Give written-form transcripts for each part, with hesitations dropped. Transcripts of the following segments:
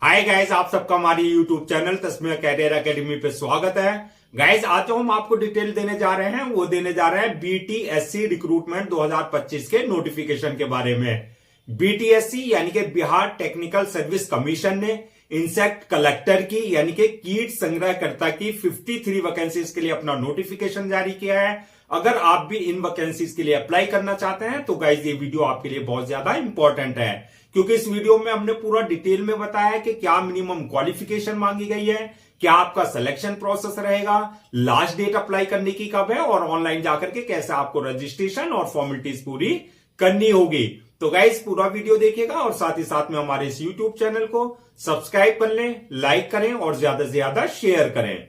Hi guys, आप सबका हमारी यूट्यूब चैनल तस्मीर कैरियर एकेडमी पे स्वागत है। गाइस, आज जो हम आपको डिटेल देने जा रहे हैं वो देने जा रहे हैं बीटीएससी रिक्रूटमेंट 2025 के नोटिफिकेशन के बारे में। बीटीएससी यानी कि बिहार टेक्निकल सर्विस कमीशन ने इंसेक्ट कलेक्टर की यानी कि कीट संग्रहकर्ता की 53 वैकेंसीज के लिए अपना नोटिफिकेशन जारी किया है। अगर आप भी इन वैकेंसीज के लिए अप्लाई करना चाहते हैं तो गाइस ये वीडियो आपके लिए बहुत ज्यादा इंपॉर्टेंट है, क्योंकि इस वीडियो में हमने पूरा डिटेल में बताया है कि क्या मिनिमम क्वालिफिकेशन मांगी गई है, क्या आपका सिलेक्शन प्रोसेस रहेगा, लास्ट डेट अप्लाई करने की कब है और ऑनलाइन जाकर के कैसे आपको रजिस्ट्रेशन और फॉर्मेलिटीज पूरी करनी होगी। तो गाइस पूरा वीडियो देखिएगा और साथ ही साथ में हमारे इस यूट्यूब चैनल को सब्सक्राइब कर लें, लाइक करें और ज्यादा से ज्यादा शेयर करें।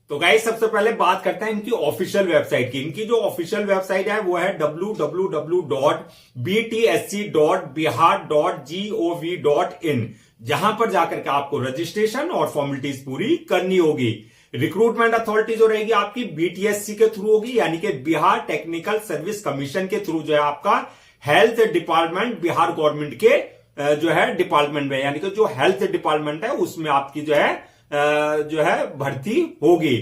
तो गाइस सबसे पहले बात करते हैं इनकी ऑफिशियल वेबसाइट की। इनकी जो ऑफिशियल वेबसाइट है वो है www.btsc.bihar.gov.in, जहां पर जाकर के आपको रजिस्ट्रेशन और फॉर्मेलिटीज पूरी करनी होगी। रिक्रूटमेंट अथॉरिटी जो रहेगी आपकी बीटीएससी के थ्रू होगी, यानी कि बिहार टेक्निकल सर्विस कमीशन के थ्रू जो है आपका हेल्थ डिपार्टमेंट बिहार गवर्नमेंट के जो है डिपार्टमेंट में, यानी कि जो हेल्थ डिपार्टमेंट है उसमें आपकी जो है भर्ती होगी।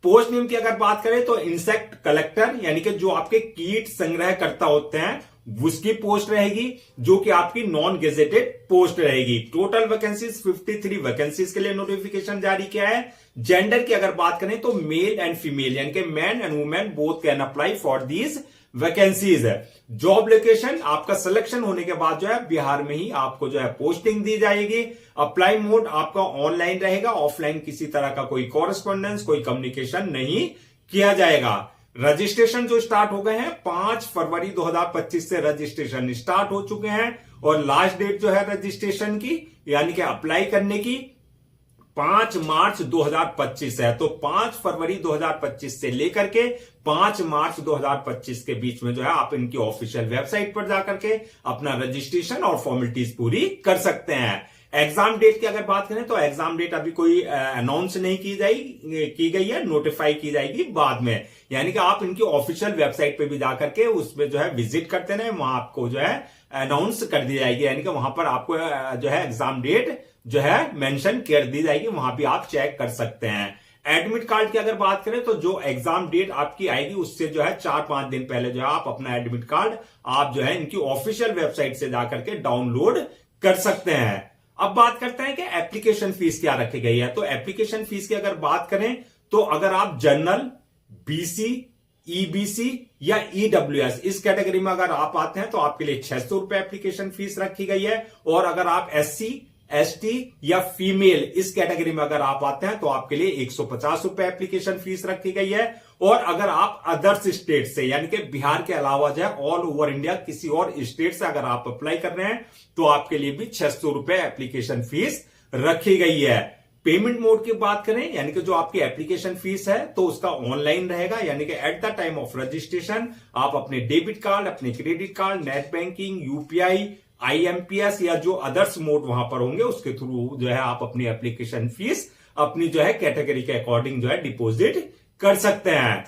पोस्ट नेम की अगर बात करें तो इंसेक्ट कलेक्टर यानी कि जो आपके कीट संग्रहकर्ता होते हैं उसकी पोस्ट रहेगी, जो कि आपकी नॉन गेजेटेड पोस्ट रहेगी। टोटल वैकेंसीज 53 वैकेंसीज के लिए नोटिफिकेशन जारी किया है। जेंडर की अगर बात करें तो मेल एंड फीमेल यानी कि man and women both can apply for these vacancies है। जॉब लोकेशन आपका सिलेक्शन होने के बाद जो है बिहार में ही आपको जो है पोस्टिंग दी जाएगी। अप्लाई मोड आपका ऑनलाइन रहेगा, ऑफलाइन किसी तरह का कोई कॉरेस्पॉन्डेंस कोई कम्युनिकेशन नहीं किया जाएगा। रजिस्ट्रेशन जो स्टार्ट हो गए हैं 5 फरवरी 2025 से रजिस्ट्रेशन स्टार्ट हो चुके हैं और लास्ट डेट जो है रजिस्ट्रेशन की यानी कि अप्लाई करने की 5 मार्च 2025 है। तो 5 फरवरी 2025 से लेकर के 5 मार्च 2025 के बीच में जो है आप इनकी ऑफिशियल वेबसाइट पर जाकर के अपना रजिस्ट्रेशन और फॉर्मेलिटीज पूरी कर सकते हैं। एग्जाम डेट की अगर बात करें तो एग्जाम डेट अभी कोई अनाउंस नहीं की गई है, नोटिफाई की जाएगी बाद में। यानी कि आप इनकी ऑफिशियल वेबसाइट पे भी जाकर के उसमें जो है विजिट करते रहे, वहां आपको जो है अनाउंस कर दी जाएगी, यानी कि वहां पर आपको जो है एग्जाम डेट जो है मेंशन कर दी जाएगी, वहां भी आप चेक कर सकते हैं। एडमिट कार्ड की अगर बात करें तो जो एग्जाम डेट आपकी आएगी उससे जो है 4-5 दिन पहले जो है आप अपना एडमिट कार्ड आप जो है इनकी ऑफिशियल वेबसाइट से जाकर के डाउनलोड कर सकते हैं। अब बात करते हैं कि एप्लीकेशन फीस क्या रखी गई है। तो एप्लीकेशन फीस की अगर बात करें तो अगर आप जनरल, बीसी, ईबीसी या ईडब्ल्यूएस इस कैटेगरी में अगर आप आते हैं तो आपके लिए 600 रुपए एप्लीकेशन फीस रखी गई है, और अगर आप एससी, एसटी या फीमेल इस कैटेगरी में अगर आप आते हैं तो आपके लिए 150 रुपए एप्लीकेशन फीस रखी गई है। और अगर आप अदर्स स्टेट से यानी कि बिहार के अलावा जो है ऑल ओवर इंडिया किसी और स्टेट से अगर आप अप्लाई कर रहे हैं तो आपके लिए भी 600 रुपए एप्लीकेशन फीस रखी गई है। पेमेंट मोड की बात करें यानी कि जो आपकी एप्लीकेशन फीस है तो उसका ऑनलाइन रहेगा, यानी कि at the time of registration आप अपने डेबिट कार्ड, अपने credit card, net banking, UPI, IMPS या जो अदर्स मोड वहां पर होंगे उसके थ्रू जो है आप अपनी एप्लीकेशन फीस अपनी जो है कैटेगरी के अकॉर्डिंग जो है डिपॉजिट कर सकते हैं।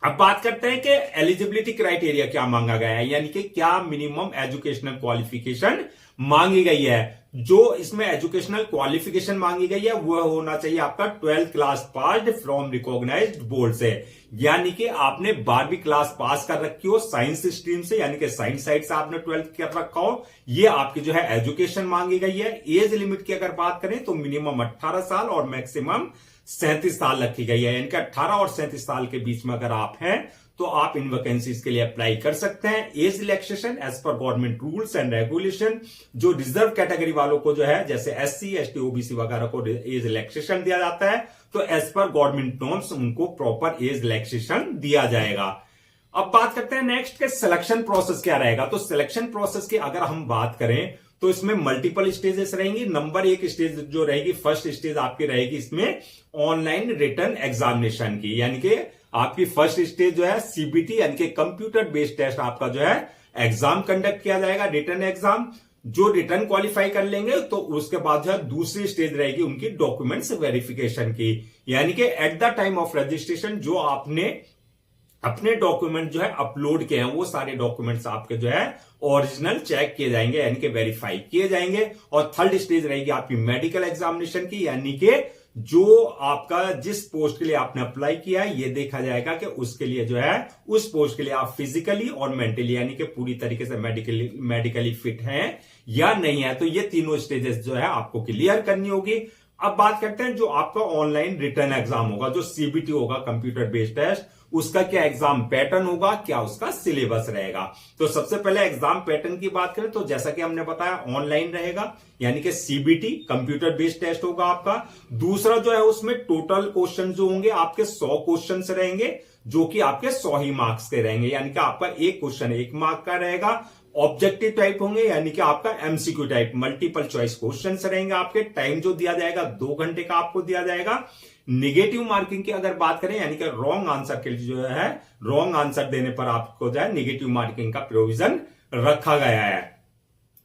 अब बात करते हैं कि एलिजिबिलिटी क्राइटेरिया क्या मांगा गया है, यानी कि क्या मिनिमम एजुकेशनल क्वालिफिकेशन मांगी गई है। जो इसमें एजुकेशनल क्वालिफिकेशन मांगी गई है वह होना चाहिए आपका 12th class passed from recognised board से, यानी कि आपने 12वीं क्लास पास कर रखी हो साइंस स्ट्रीम से, यानी कि साइंस साइड से आपने 12th कर रखा हो, ये आपकी जो है एजुकेशन मांगी गई है। एज लिमिट की अगर बात करें तो मिनिमम 18 साल और मैक्सिमम 37 साल रखी गई है, यानी कि 18 और 37 साल के बीच में अगर आप हैं तो आप इन वैकेंसीज के लिए अप्लाई कर सकते हैं। एज रिलैक्सेशन एज पर गवर्नमेंट रूल्स एंड रेगुलेशन, जो रिजर्व कैटेगरी वालों को जो है जैसे एससी, एसटी, ओबीसी वगैरह को एज रिलैक्सेशन दिया जाता है तो एज पर गवर्नमेंट नॉर्म्स उनको प्रॉपर एज रिलैक्सेशन दिया जाएगा। अब बात करते हैं नेक्स्ट के सिलेक्शन प्रोसेस क्या रहेगा। तो सिलेक्शन प्रोसेस की अगर हम बात करें तो इसमें मल्टीपल स्टेजेस रहेंगी। नंबर 1 स्टेज जो रहेगी, फर्स्ट स्टेज आपकी रहेगी इसमें ऑनलाइन रिटन एग्जामिनेशन की, यानी कि आपकी फर्स्ट स्टेज जो है सीबीटी यानी कि कंप्यूटर बेस्ड टेस्ट आपका जो है एग्जाम कंडक्ट किया जाएगा, रिटन एग्जाम। जो रिटर्न क्वालिफाई कर लेंगे तो उसके बाद जो है दूसरी स्टेज रहेगी उनकी डॉक्यूमेंट्स वेरिफिकेशन की, यानी कि at the time of registration जो आपने अपने डॉक्यूमेंट जो है अपलोड किए हैं वो सारे डॉक्यूमेंट्स आपके जो है ओरिजिनल चेक किए जाएंगे, यानी कि वेरीफाई किए जाएंगे। और थर्ड स्टेज रहेगी आपकी मेडिकल एग्जामिनेशन की, यानी कि जो आपका जिस पोस्ट के लिए आपने अप्लाई किया है ये देखा जाएगा कि उसके लिए जो है उस पोस्ट के लिए आप फिजिकली और मेंटली यानी कि पूरी तरीके से मेडिकली फिट हैं या नहीं है। तो ये तीनों स्टेजेस जो है आपको क्लियर करनी होगी। अब बात करते हैं जो आपका ऑनलाइन रिटर्न एग्जाम होगा, जो सीबीटी होगा, कंप्यूटर बेस्ड टेस्ट, उसका क्या एग्जाम पैटर्न होगा, क्या उसका सिलेबस रहेगा। तो सबसे पहले एग्जाम पैटर्न की बात करें तो जैसा कि हमने बताया ऑनलाइन रहेगा, यानी कि सीबीटी कंप्यूटर बेस्ड टेस्ट होगा आपका। दूसरा जो है उसमें टोटल क्वेश्चन जो होंगे आपके 100 क्वेश्चन रहेंगे, जो कि आपके 100 ही मार्क्स के रहेंगे, यानी कि आपका एक क्वेश्चन 1 मार्क का रहेगा। ऑब्जेक्टिव टाइप होंगे, यानी कि आपका MCQ type multiple choice question रहेंगे आपके। टाइम जो दिया जाएगा 2 घंटे का आपको दिया जाएगा। निगेटिव मार्किंग की अगर बात करें, यानी कि रॉन्ग आंसर के लिए जो है रॉन्ग आंसर देने पर आपको जो है निगेटिव मार्किंग का प्रोविजन रखा गया है।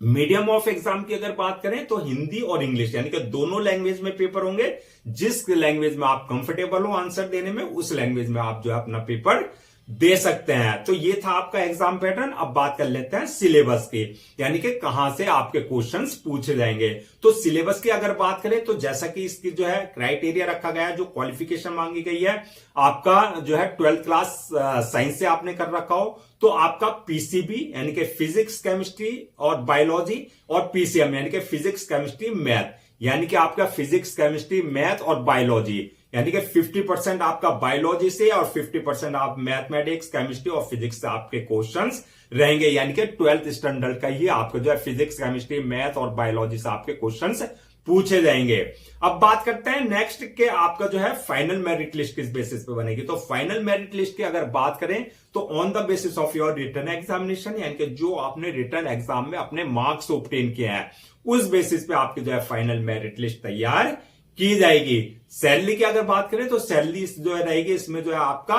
मीडियम ऑफ एग्जाम की अगर बात करें तो हिंदी और इंग्लिश यानी कि दोनों लैंग्वेज में पेपर होंगे। जिस लैंग्वेज में आप कंफर्टेबल हो आंसर देने में उस लैंग्वेज में आप जो है अपना पेपर दे सकते हैं। तो ये था आपका एग्जाम पैटर्न। अब बात कर लेते हैं सिलेबस की, यानी कि कहां से आपके क्वेश्चंस पूछे जाएंगे। तो सिलेबस की अगर बात करें तो जैसा कि इसकी जो है क्राइटेरिया रखा गया है, जो क्वालिफिकेशन मांगी गई है, आपका जो है 12th क्लास साइंस से आपने कर रखा हो तो आपका पीसीबी यानी कि फिजिक्स केमिस्ट्री और बायोलॉजी, और पीसीएम यानी कि फिजिक्स केमिस्ट्री मैथ, यानी कि आपका फिजिक्स केमिस्ट्री मैथ और बायोलॉजी, यानी कि 50% आपका बायोलॉजी से और 50% आप मैथमेटिक्स केमिस्ट्री और फिजिक्स से आपके क्वेश्चंस रहेंगे, यानी कि 12th स्टैंडर्ड का ही आपको जो है फिजिक्स केमिस्ट्री मैथ और बायोलॉजी से आपके क्वेश्चंस पूछे जाएंगे। अब बात करते हैं नेक्स्ट के आपका जो है फाइनल मेरिट लिस्ट किस बेसिस पे बनेगी। तो फाइनल मेरिट लिस्ट की अगर बात करें तो on the basis of your return examination, यानी कि जो आपने रिटर्न एग्जाम में अपने मार्क्स ऑब्टेन किए हैं उस बेसिस पे आपकी जो है फाइनल मेरिट लिस्ट तैयार की जाएगी। सैलरी की अगर बात करें तो सैलरी जो है रहेगी, इसमें जो है आपका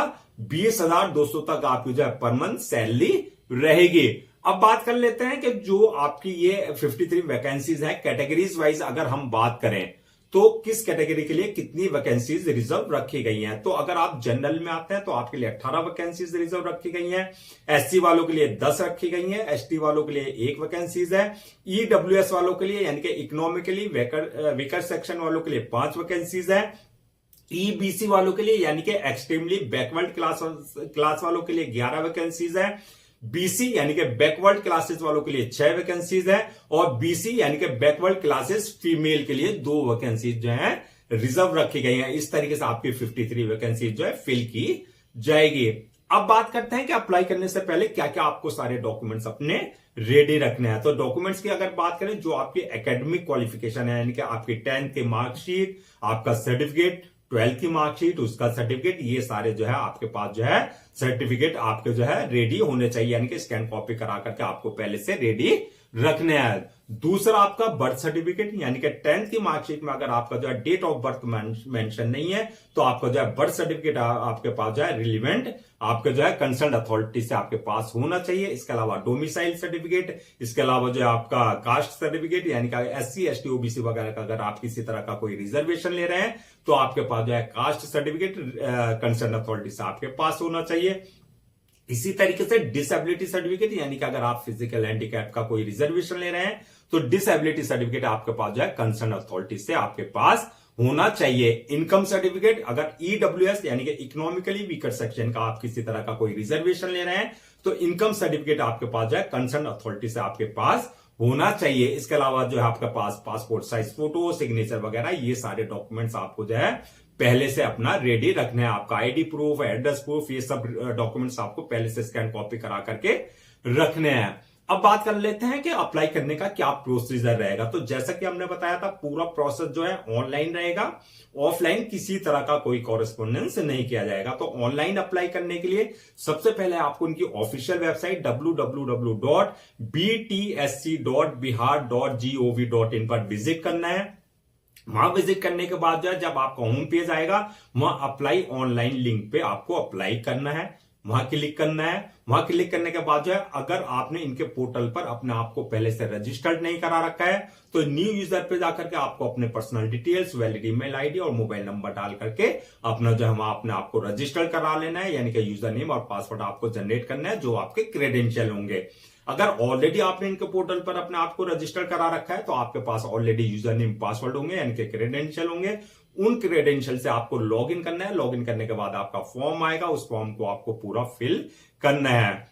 20,200 तक आपकी जो है पर मंथ सैलरी रहेगी। अब बात कर लेते हैं कि जो आपकी ये 53 वैकेंसीज है, कैटेगरीज वाइज अगर हम बात करें तो किस कैटेगरी के लिए कितनी वैकेंसीज रिजर्व रखी गई हैं। तो अगर आप जनरल में आते हैं तो आपके लिए 18 वैकेंसीज रिजर्व रखी गई हैं, एससी वालों के लिए 10 रखी गई हैं, एसटी वालों के लिए 1 वैकेंसीज है, ईडब्ल्यूएस वालों के लिए यानी कि इकोनॉमिकली वीकर सेक्शन वालों के लिए 5 वैकेंसीज है, ईबीसी वालों के लिए यानी कि एक्सट्रीमली बैकवर्ड क्लास वालों के लिए 11 वैकेंसीज है, बीसी यानी कि बैकवर्ड क्लासेस वालों के लिए 6 वैकेंसीज है, और बीसी यानी कि बैकवर्ड क्लासेस फीमेल के लिए 2 वैकेंसीज जो है रिजर्व रखी गई हैं। इस तरीके से आपकी 53 वैकेंसीज जो है फिल की जाएगी। अब बात करते हैं कि अप्लाई करने से पहले क्या क्या आपको सारे डॉक्यूमेंट्स अपने रेडी रखने हैं। तो डॉक्यूमेंट्स की अगर बात करें, जो आपकी एकेडमिक क्वालिफिकेशन है यानी कि आपकी 10th की मार्कशीट, आपका सर्टिफिकेट, 12th की मार्कशीट, उसका सर्टिफिकेट, ये सारे जो है आपके पास जो है सर्टिफिकेट आपके जो है रेडी होने चाहिए, यानी कि स्कैन कॉपी करा करके आपको पहले से रेडी रखने हैं। दूसरा आपका बर्थ सर्टिफिकेट, यानी कि 10th की मार्कशीट में अगर आपका जो है डेट ऑफ बर्थ मेंशन नहीं है तो आपका जो है बर्थ सर्टिफिकेट आपके पास जो है रिलीवेंट आपके जो है कंसर्न अथॉरिटी से आपके पास होना चाहिए। इसके अलावा डोमिसाइल सर्टिफिकेट, इसके अलावा जो है आपका कास्ट सर्टिफिकेट, यानी कि एससी एसटी ओबीसी वगैरह का अगर आप किसी तरह का कोई रिजर्वेशन ले रहे हैं तो आपके पास जो है कास्ट सर्टिफिकेट कंसर्न अथॉरिटी से आपके पास होना चाहिए। इसी तरीके से डिसेबिलिटी सर्टिफिकेट, यानी कि अगर आप फिजिकल हैंडीकैप का कोई रिजर्वेशन ले रहे हैं तो डिसेबिलिटी सर्टिफिकेट आपके पास जो है कंसर्न अथॉरिटी से आपके पास होना चाहिए। इनकम सर्टिफिकेट, अगर ईडब्ल्यूएस यानी कि इकोनॉमिकली वीकर सेक्शन का आप किसी तरह का कोई रिजर्वेशन ले रहे हैं तो इनकम सर्टिफिकेट आपके पास जो है कंसर्न अथॉरिटी से आपके पास होना चाहिए। इसके अलावा जो है आपके पास पासपोर्ट साइज फोटो, सिग्नेचर वगैरह, ये सारे डॉक्यूमेंट्स आपको जो है पहले से अपना रेडी रखना है। आपका आईडी प्रूफ, एड्रेस प्रूफ, ये सब डॉक्यूमेंट्स आपको पहले से स्कैन कॉपी करा करके रखने हैं। अब बात कर लेते हैं कि अप्लाई करने का क्या प्रोसीजर रहेगा। तो जैसा कि हमने बताया था पूरा प्रोसेस जो है ऑनलाइन रहेगा, ऑफलाइन किसी तरह का कोई कॉरेस्पॉन्डेंस नहीं किया जाएगा। तो ऑनलाइन अप्लाई करने के लिए सबसे पहले आपको उनकी ऑफिशियल वेबसाइट www.btsc.bihar.gov.in पर विजिट करना है। वहां विजिट करने के बाद जो है जब आपका होम पेज आएगा वहां अप्लाई ऑनलाइन लिंक पे आपको अप्लाई करना है। वहां क्लिक करना है। वहां क्लिक करने के बाद जो है, अगर आपने इनके पोर्टल पर अपने आप को पहले से रजिस्टर्ड नहीं करा रखा है तो न्यू यूजर पे जाकर के आपको अपने personal details, valid email ID और मोबाइल नंबर डाल करके अपना जो है वहां अपने आप को रजिस्टर करा लेना है, यानी कि यूजर नेम और पासवर्ड आपको जनरेट करना है जो आपके क्रेडेंशियल होंगे। अगर ऑलरेडी आपने इनके पोर्टल पर अपने आप को रजिस्टर करा रखा है तो आपके पास ऑलरेडी यूजर नेम, पासवर्ड होंगे, यानी कि क्रेडेंशियल होंगे। उन क्रेडेंशियल से आपको लॉगिन करना है। लॉगिन करने के बाद आपका फॉर्म आएगा, उस फॉर्म को आपको पूरा फिल करना है,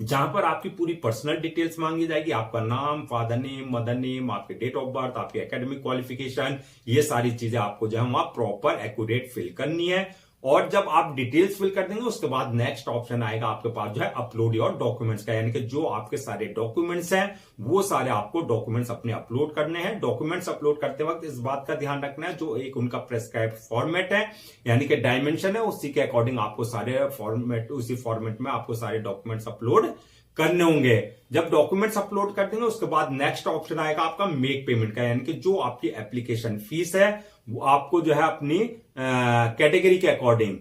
जहां पर आपकी पूरी पर्सनल डिटेल्स मांगी जाएगी। आपका नाम, फादर नेम, मदर नेम, आपके डेट ऑफ बर्थ, आपकी एकेडमिक क्वालिफिकेशन, ये सारी चीजें आपको जो है वहां प्रॉपर एक्यूरेट फिल करनी है। और जब आप डिटेल्स फिल कर देंगे उसके बाद नेक्स्ट ऑप्शन आएगा आपके पास जो है अपलोड योर डॉक्यूमेंट्स का, यानी कि जो आपके सारे डॉक्यूमेंट्स हैं वो सारे आपको डॉक्यूमेंट्स अपने अपलोड करने हैं। डॉक्यूमेंट्स अपलोड करते वक्त इस बात का ध्यान रखना है, जो एक उनका प्रेस्क्राइब्ड फॉर्मेट है यानी कि डायमेंशन है, उसी के अकॉर्डिंग आपको सारे फॉर्मेट, उसी फॉर्मेट में आपको सारे डॉक्यूमेंट्स अपलोड करने होंगे। जब डॉक्यूमेंट्स अपलोड कर देंगे उसके बाद नेक्स्ट ऑप्शन आएगा आपका मेक पेमेंट का, यानी कि जो आपकी एप्लीकेशन फीस है वो आपको जो है अपनी कैटेगरी के अकॉर्डिंग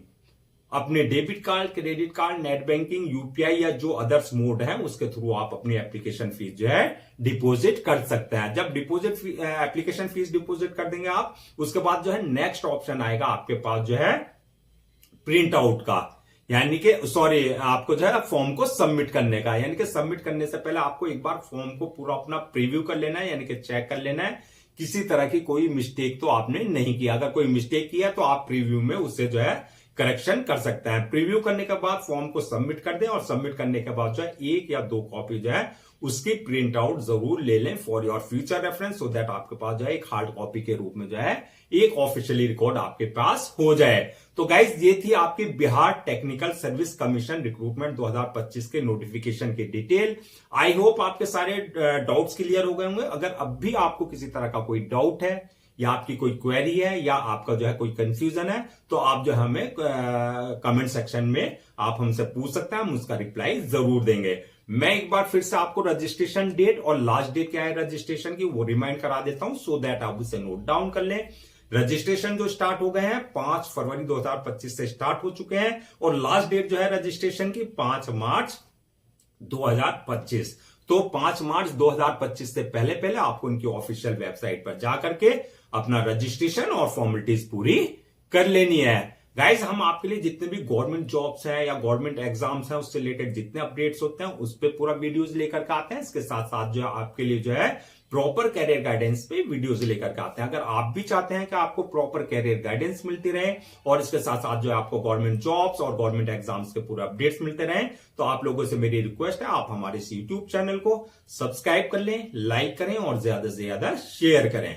अपने debit card, credit card, net banking, UPI या जो अदर्स मोड है उसके थ्रू आप अपनी एप्लीकेशन फीस जो है डिपॉजिट कर सकते हैं। जब एप्लीकेशन फीस डिपॉजिट कर देंगे आप, उसके बाद जो है नेक्स्ट ऑप्शन आएगा आपके पास जो है प्रिंट आउट का, यानी कि आपको जो है फॉर्म को सबमिट करने का। यानी कि सबमिट करने से पहले आपको एक बार फॉर्म को पूरा अपना प्रीव्यू कर लेना है, यानी कि चेक कर लेना है किसी तरह की कोई मिस्टेक तो आपने नहीं किया। अगर कोई मिस्टेक किया तो आप प्रीव्यू में उससे जो है करेक्शन कर सकते हैं। प्रीव्यू करने के बाद फॉर्म को सबमिट कर दें और सबमिट करने के बाद जो है 1 या 2 कॉपी जो है उसकी प्रिंट आउट जरूर ले लें for your future reference, so that आपके पास जो है एक हार्ड कॉपी के रूप में जो है एक ऑफिशियली रिकॉर्ड आपके पास हो जाए। तो गाइज ये थी आपकी Bihar technical service commission recruitment 2025 के नोटिफिकेशन की डिटेल। आई होप आपके सारे डाउट्स क्लियर हो गए होंगे। अगर अब भी आपको किसी तरह का कोई डाउट है या आपकी कोई क्वेरी है या आपका जो है कोई कंफ्यूजन है तो आप जो है हमें कमेंट सेक्शन में आप हमसे पूछ सकते हैं, हम उसका रिप्लाई जरूर देंगे। मैं एक बार फिर से आपको रजिस्ट्रेशन डेट और लास्ट डेट क्या है रजिस्ट्रेशन की वो रिमाइंड करा देता हूं, सो दैट आप उसे नोट डाउन कर लें। रजिस्ट्रेशन जो स्टार्ट हो गए हैं 5 फरवरी 2025 से स्टार्ट हो चुके हैं और लास्ट डेट जो है रजिस्ट्रेशन की 5 मार्च 2025। तो 5 मार्च 2025 से पहले पहले आपको इनकी ऑफिशियल वेबसाइट पर जाकर के अपना रजिस्ट्रेशन और फॉर्मेलिटीज पूरी कर लेनी है। गाइज हम आपके लिए जितने भी गवर्नमेंट जॉब्स हैं या गवर्नमेंट एग्जाम्स हैं उससे रिलेटेड जितने अपडेट्स होते हैं उस पर पूरा वीडियोस लेकर के आते हैं। इसके साथ साथ जो है आपके लिए जो है प्रॉपर कैरियर गाइडेंस पे वीडियोस लेकर के आते हैं। अगर आप भी चाहते हैं कि आपको प्रॉपर कैरियर गाइडेंस मिलती रहे और इसके साथ साथ जो है आपको गवर्नमेंट जॉब्स और गवर्नमेंट एग्जाम्स के पूरे अपडेट्स मिलते रहे, तो आप लोगों से मेरी रिक्वेस्ट है आप हमारे इस यूट्यूब चैनल को सब्सक्राइब कर लें, लाइक करें और ज्यादा से ज्यादा शेयर करें।